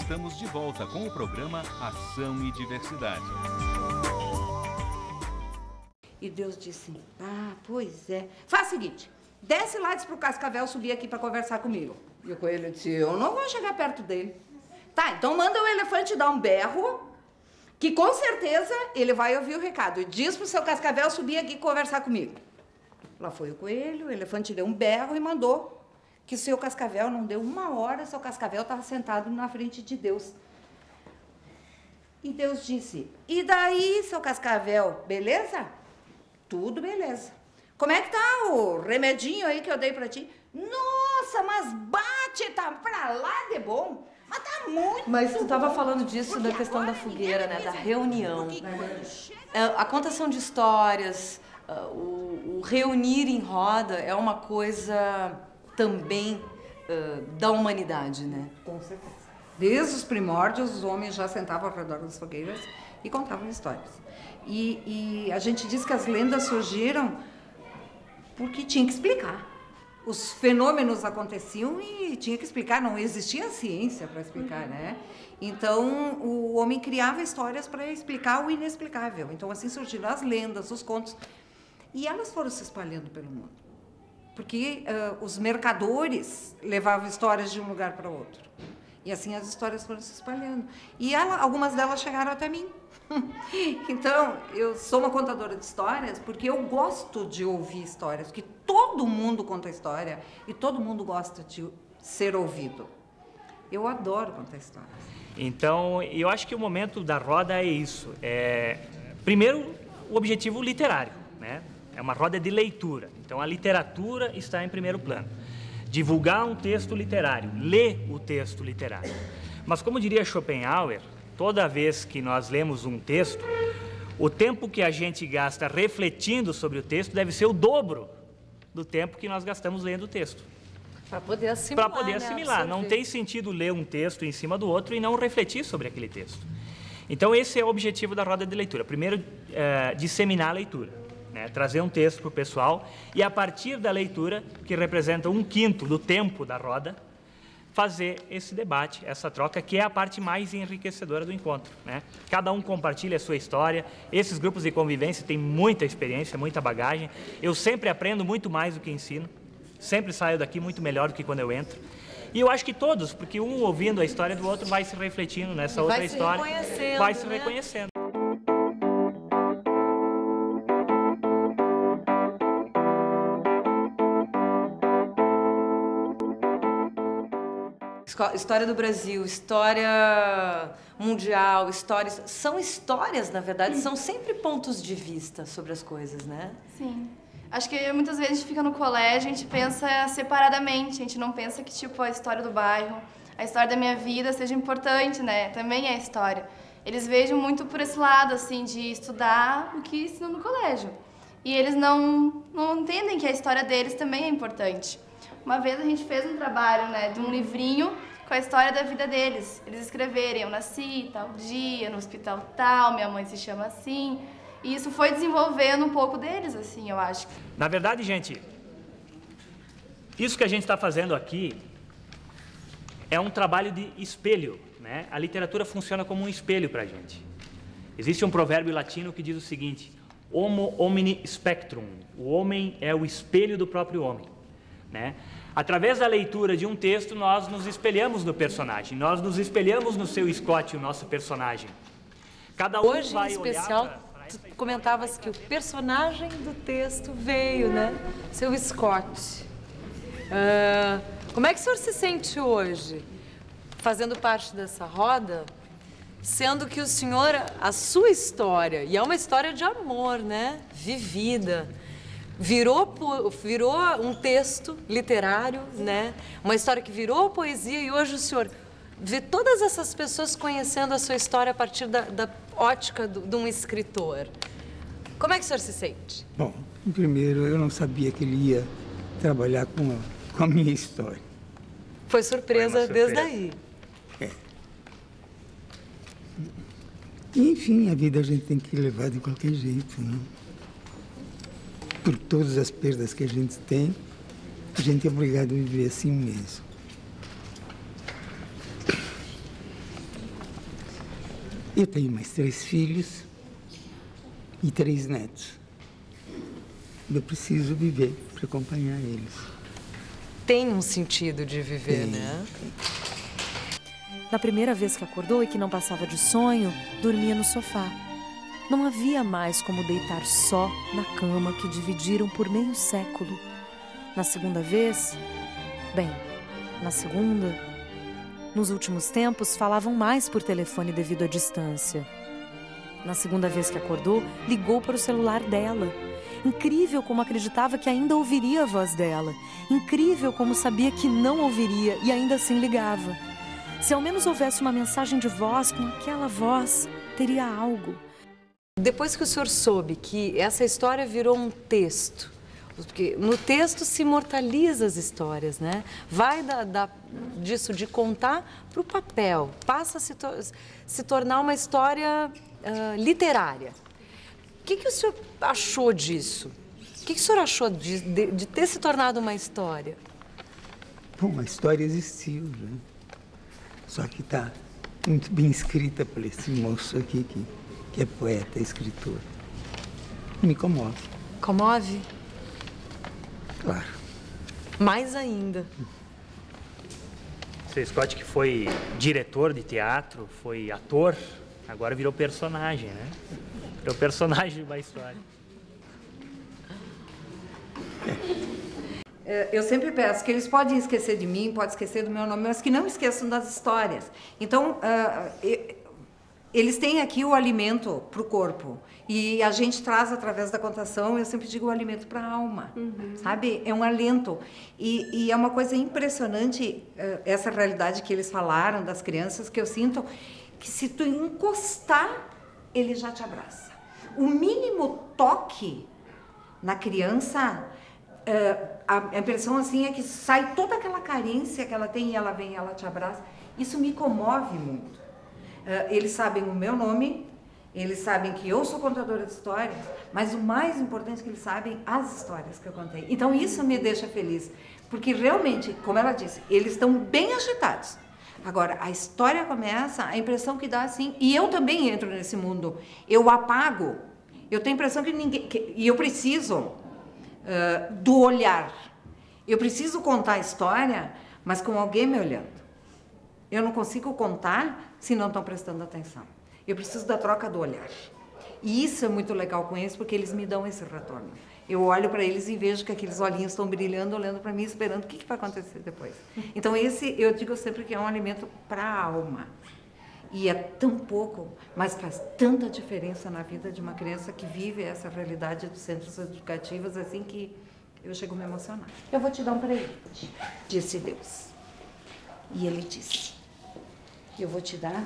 estamos de volta com o programa Ação e Diversidade. E Deus disse, pois é. Faz o seguinte, desce lá e diz pro Cascavel subir aqui para conversar comigo. E o coelho disse, eu não vou chegar perto dele. Tá, então manda o elefante dar um berro, que com certeza ele vai ouvir o recado. E diz pro seu Cascavel subir aqui e conversar comigo. Lá foi o coelho, o elefante deu um berro e mandou que seu Cascavel, não deu uma hora, seu Cascavel estava sentado na frente de Deus. E Deus disse, e daí, seu Cascavel, beleza? Tudo beleza. Como é que tá o remedinho aí que eu dei pra ti? Nossa, mas bate, tá pra lá de bom. Mas tá muito Mas tu tava falando disso, porque da questão da agora fogueira, né? ninguém Da pensa, reunião. porque quando chega- A contação de histórias, o reunir em roda é uma coisa também da humanidade, né? Com certeza. Desde os primórdios, os homens já sentavam ao redor das fogueiras e contavam histórias. E a gente diz que as lendas surgiram porque tinha que explicar. Os fenômenos aconteciam e tinha que explicar, não existia ciência para explicar, né? Então, o homem criava histórias para explicar o inexplicável. Então, assim surgiram as lendas, os contos. E elas foram se espalhando pelo mundo. Porque os mercadores levavam histórias de um lugar para outro. E assim as histórias foram se espalhando. E algumas delas chegaram até mim. Então, eu sou uma contadora de histórias porque eu gosto de ouvir histórias, porque todo mundo conta história e todo mundo gosta de ser ouvido. Eu adoro contar histórias. Então, eu acho que o momento da roda é isso. Primeiro, o objetivo literário, né? É uma roda de leitura. Então, a literatura está em primeiro plano. Divulgar um texto literário, ler o texto literário. Mas, como diria Schopenhauer, toda vez que nós lemos um texto, o tempo que a gente gasta refletindo sobre o texto deve ser o dobro do tempo que nós gastamos lendo o texto. Para poder assimilar. Para poder assimilar. Não tem sentido ler um texto em cima do outro e não refletir sobre aquele texto. Então, esse é o objetivo da roda de leitura. Primeiro, disseminar a leitura. Né, trazer um texto para o pessoal e, a partir da leitura, que representa 1/5 do tempo da roda, fazer esse debate, essa troca, que é a parte mais enriquecedora do encontro. Né? Cada um compartilha a sua história, esses grupos de convivência têm muita experiência, muita bagagem. Eu sempre aprendo muito mais do que ensino, sempre saio daqui muito melhor do que quando eu entro. E eu acho que todos, porque um ouvindo a história do outro vai se refletindo nessa outra história, vai se reconhecendo. História do Brasil, história mundial, histórias... São histórias, na verdade, são sempre pontos de vista sobre as coisas, né? Sim. Acho que muitas vezes a gente fica no colégio, a gente pensa separadamente, a gente não pensa que, tipo, a história do bairro, a história da minha vida seja importante, né? Também é história. Eles vejam muito por esse lado, assim, de estudar o que ensinam no colégio. E eles não entendem que a história deles também é importante. Uma vez a gente fez um trabalho, né, de um livrinho com a história da vida deles. Eles escreverem, eu nasci tal dia, no hospital tal, minha mãe se chama assim. E isso foi desenvolvendo um pouco deles, assim, eu acho. Na verdade, gente, isso que a gente está fazendo aqui é um trabalho de espelho, né? A literatura funciona como um espelho para a gente. Existe um provérbio latino que diz o seguinte: Homo homini spectrum. O homem é o espelho do próprio homem. Né? Através da leitura de um texto, nós nos espelhamos no personagem, nós nos espelhamos no seu Scott, o nosso personagem. Cada um Hoje, vai em especial, tu comentavas que o personagem do texto veio, né? Seu Scott. Como é que o senhor se sente hoje, fazendo parte dessa roda, sendo que o senhor, a sua história, e é uma história de amor, né? Vivida, virou um texto literário, né? Uma história que virou poesia, e hoje o senhor vê todas essas pessoas conhecendo a sua história a partir da ótica de um escritor. Como é que o senhor se sente? Bom, primeiro, eu não sabia que ele ia trabalhar com a minha história. Foi surpresa desde aí. Enfim, a vida a gente tem que levar de qualquer jeito, né? Por todas as perdas que a gente tem, a gente é obrigado a viver assim mesmo. Eu tenho mais 3 filhos e 3 netos. Eu preciso viver para acompanhar eles. Tem um sentido de viver, né? Na primeira vez que acordou e que não passava de sonho, dormia no sofá. Não havia mais como deitar só na cama que dividiram por meio século. Na segunda vez, na segunda, nos últimos tempos falavam mais por telefone devido à distância. Na segunda vez que acordou, ligou para o celular dela. Incrível como acreditava que ainda ouviria a voz dela. Incrível como sabia que não ouviria e ainda assim ligava. Se ao menos houvesse uma mensagem de voz, com aquela voz, teria algo. Depois que o senhor soube que essa história virou um texto, porque no texto se imortaliza as histórias, né? Vai disso de contar para o papel, passa a se tornar uma história literária. O que o senhor achou disso? O que o senhor achou de ter se tornado uma história? Bom, a história existiu, né? Só que está muito bem escrita por esse moço aqui, que é poeta, escritor. Me comove. Comove? Claro. Mais ainda. Seu Scott, que foi diretor de teatro, foi ator, agora virou personagem, né? Virou personagem de uma história. Eu sempre peço que eles podem esquecer de mim, podem esquecer do meu nome, mas que não esqueçam das histórias. Então, eles têm aqui o alimento para o corpo. E a gente traz, através da contação, eu sempre digo, o alimento para a alma. Sabe? É um alento. E é uma coisa impressionante, essa realidade que eles falaram das crianças, que eu sinto que se tu encostar, ele já te abraça. O mínimo toque na criança... a impressão assim é que sai toda aquela carência que ela tem e ela vem e ela te abraça. Isso me comove muito. Eles sabem o meu nome, eles sabem que eu sou contadora de histórias, mas o mais importante é que eles sabem as histórias que eu contei. Então isso me deixa feliz, porque realmente, como ela disse, eles estão bem agitados. Agora, a história começa, a impressão que dá assim, e eu também entro nesse mundo, eu apago, eu tenho a impressão que ninguém... e eu preciso... do olhar. Eu preciso contar a história, mas com alguém me olhando. Eu não consigo contar se não estão prestando atenção. Eu preciso da troca do olhar. E isso é muito legal com eles, porque eles me dão esse retorno. Eu olho para eles e vejo que aqueles olhinhos estão brilhando, olhando para mim, esperando o que vai acontecer depois. Então, esse, eu digo sempre que é um alimento para a alma. E é tão pouco, mas faz tanta diferença na vida de uma criança que vive essa realidade dos centros educativos, assim que eu chego a me emocionar. Eu vou te dar um presente, disse Deus. E ele disse, eu vou te dar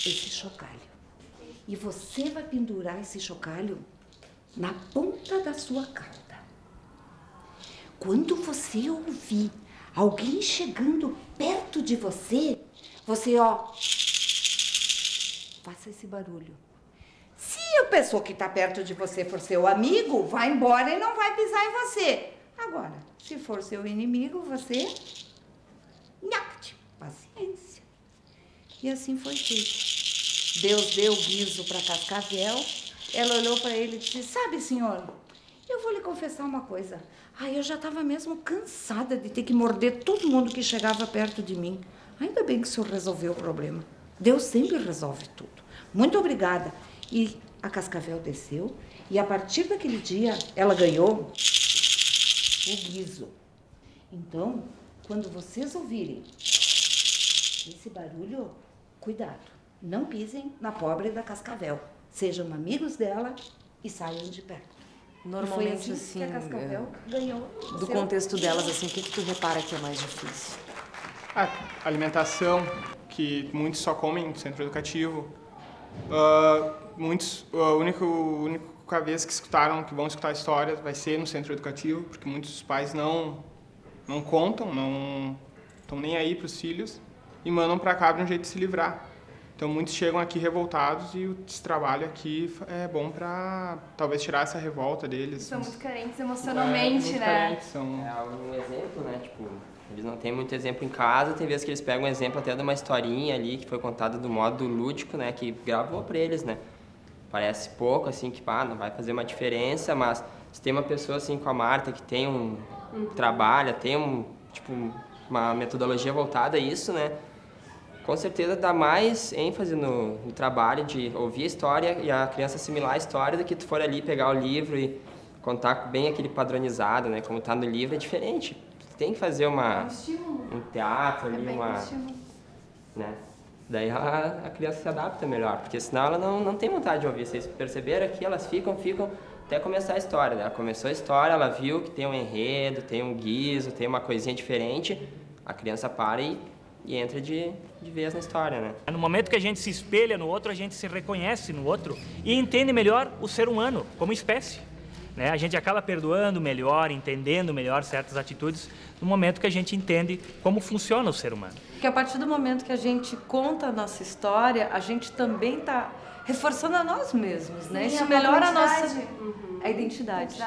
esse chocalho. E você vai pendurar esse chocalho na ponta da sua cauda. Quando você ouvir alguém chegando perto de você, você, faça esse barulho. Se a pessoa que está perto de você for seu amigo, vai embora e não vai pisar em você. Agora, se for seu inimigo, você... paciência. E assim foi feito. Deus deu o guiso para Cascavel, ela olhou para ele e disse, sabe, senhor, eu vou lhe confessar uma coisa. Eu já estava mesmo cansada de ter que morder todo mundo que chegava perto de mim. Ainda bem que o senhor resolveu o problema. Deus sempre resolve tudo. Muito obrigada. E a Cascavel desceu e a partir daquele dia ela ganhou o guiso. Então, quando vocês ouvirem esse barulho, cuidado. Não pisem na pobre da Cascavel. Sejam amigos dela e saiam de perto. Normalmente, assim, que a Cascavel ganhou do contexto delas, assim, o que tu repara que é mais difícil? A alimentação, que muitos só comem no centro educativo. Muitos, a única vez que escutaram, que vão escutar histórias, vai ser no centro educativo, porque muitos dos pais não contam, não estão nem aí para os filhos e mandam para cá de um jeito de se livrar. Então, muitos chegam aqui revoltados e esse trabalho aqui é bom para talvez tirar essa revolta deles. São muito carentes emocionalmente, muito né? Carentes, são... um exemplo, né? Tipo, eles não têm muito exemplo em casa, tem vezes que eles pegam um exemplo até de uma historinha ali que foi contada do modo lúdico, né? Que gravou para eles, né? Parece pouco, assim, que não vai fazer uma diferença, mas se tem uma pessoa assim com a Marta que tem trabalha, tem uma metodologia voltada a isso, né? Com certeza dá mais ênfase no trabalho de ouvir a história e a criança assimilar a história do que tu for ali pegar o livro e contar bem aquele padronizado, né? Como está no livro, é diferente. Tu tem que fazer um teatro ali, né? Daí a criança se adapta melhor, porque senão ela não tem vontade de ouvir. Vocês perceberam aqui, elas ficam até começar a história. Né? Ela começou a história, ela viu que tem um enredo, tem um guiso, tem uma coisinha diferente, a criança para e entra de vez na história, né? No momento que a gente se espelha no outro, a gente se reconhece no outro e entende melhor o ser humano como espécie. Né? A gente acaba perdoando melhor, entendendo melhor certas atitudes no momento que a gente entende como funciona o ser humano. Porque a partir do momento que a gente conta a nossa história, a gente também está reforçando a nós mesmos, né? Isso melhora a nossa a identidade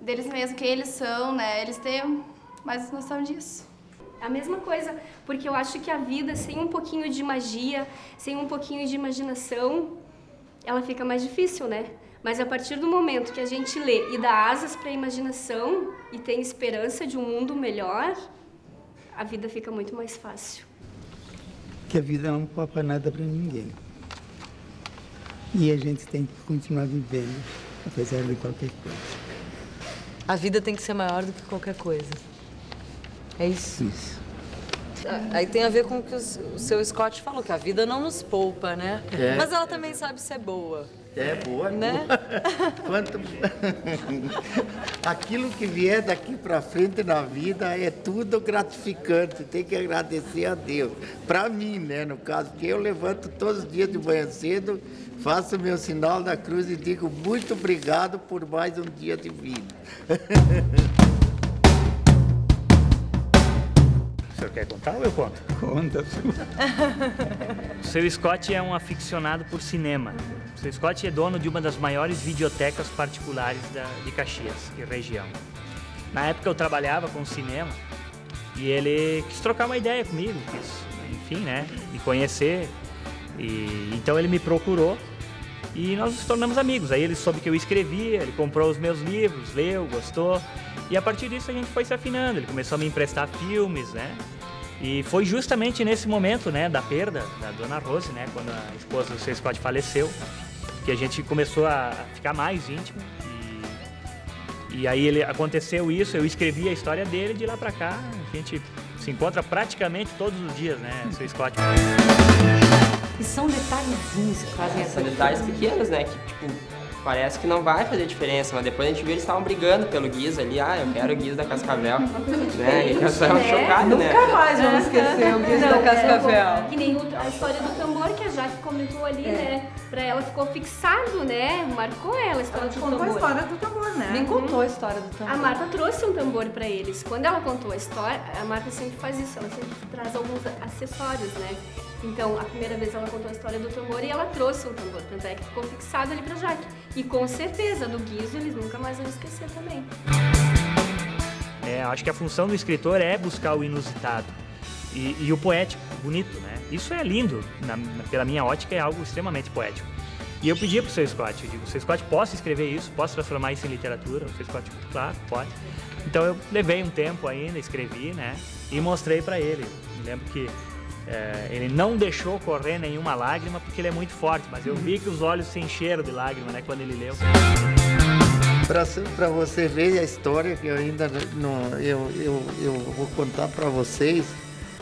deles mesmos, quem eles são, né? Eles têm mais noção disso. A mesma coisa, porque eu acho que a vida sem um pouquinho de magia, sem um pouquinho de imaginação, ela fica mais difícil, né? Mas a partir do momento que a gente lê e dá asas para a imaginação e tem esperança de um mundo melhor, a vida fica muito mais fácil. Que a vida não poupa nada para ninguém. E a gente tem que continuar vivendo, apesar de qualquer coisa. A vida tem que ser maior do que qualquer coisa. É isso? Isso. Aí tem a ver com o que o seu Scott falou, que a vida não nos poupa, né? É. Mas ela também sabe ser boa. É boa, né? Quanto... Aquilo que vier daqui para frente na vida é tudo gratificante. Tem que agradecer a Deus. Para mim, né, no caso, que eu levanto todos os dias de manhã cedo, faço meu sinal da cruz e digo muito obrigado por mais um dia de vida. O senhor quer contar ou eu conto? Conta. O seu Scott é um aficionado por cinema. O seu Scott é dono de uma das maiores videotecas particulares de Caxias e região. Na época eu trabalhava com cinema e ele quis trocar uma ideia comigo, enfim, né, me conhecer. Então ele me procurou e nós nos tornamos amigos. Aí ele soube que eu escrevia, ele comprou os meus livros, leu, gostou. E a partir disso a gente foi se afinando, ele começou a me emprestar filmes, né? E foi justamente nesse momento, né, da perda da dona Rose, né, quando a esposa do seu Scott faleceu, que a gente começou a ficar mais íntimo. E aí aconteceu isso, eu escrevi a história dele, de lá pra cá a gente se encontra praticamente todos os dias, né, seu Scott. E são detalhezinhos que fazem essa São detalhes pequenos, né, que tipo... Parece que não vai fazer diferença, mas depois a gente viu eles estavam brigando pelo guiz ali. Eu quero o guiz da Cascavel. Né? E eles estavam chocados, né? Nunca mais vamos esquecer o guiz da Cascavel. Que nem a história do tambor que a Jaque comentou ali, né? Pra ela ficou fixado, né? Marcou ela a história do tambor. Contou a história do tambor, né? Nem contou a história do tambor. A Marta trouxe um tambor pra eles. Quando ela contou a história, a Marta sempre faz isso, ela sempre traz alguns acessórios, né? Então, a primeira vez ela contou a história do tambor e ela trouxe um tambor, tanto é que ficou fixado ali pra Jaque. E com certeza, do guizo, eles nunca mais vão esquecer também. Acho que a função do escritor é buscar o inusitado e o poético, bonito, né? Isso é lindo, pela minha ótica é algo extremamente poético. E eu pedi pro seu Scott, eu digo, seu Scott, posso escrever isso? Posso transformar isso em literatura? O seu Scott, claro, pode. Então eu levei um tempo ainda, escrevi, né? E mostrei pra ele. Me lembro que ele não deixou correr nenhuma lágrima porque ele é muito forte, mas eu vi que os olhos se encheram de lágrima, né, quando ele leu. Para você ver a história que eu ainda não, eu vou contar para vocês.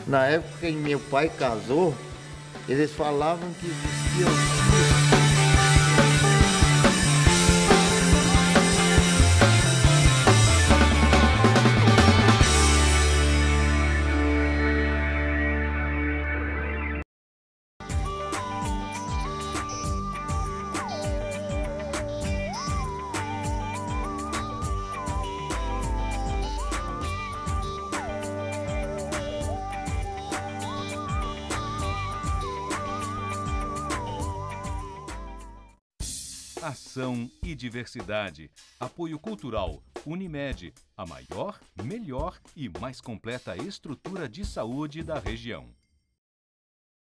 Na época em que meu pai casou, eles falavam que existia Ação e Diversidade. Apoio Cultural Unimed, a maior, melhor e mais completa estrutura de saúde da região.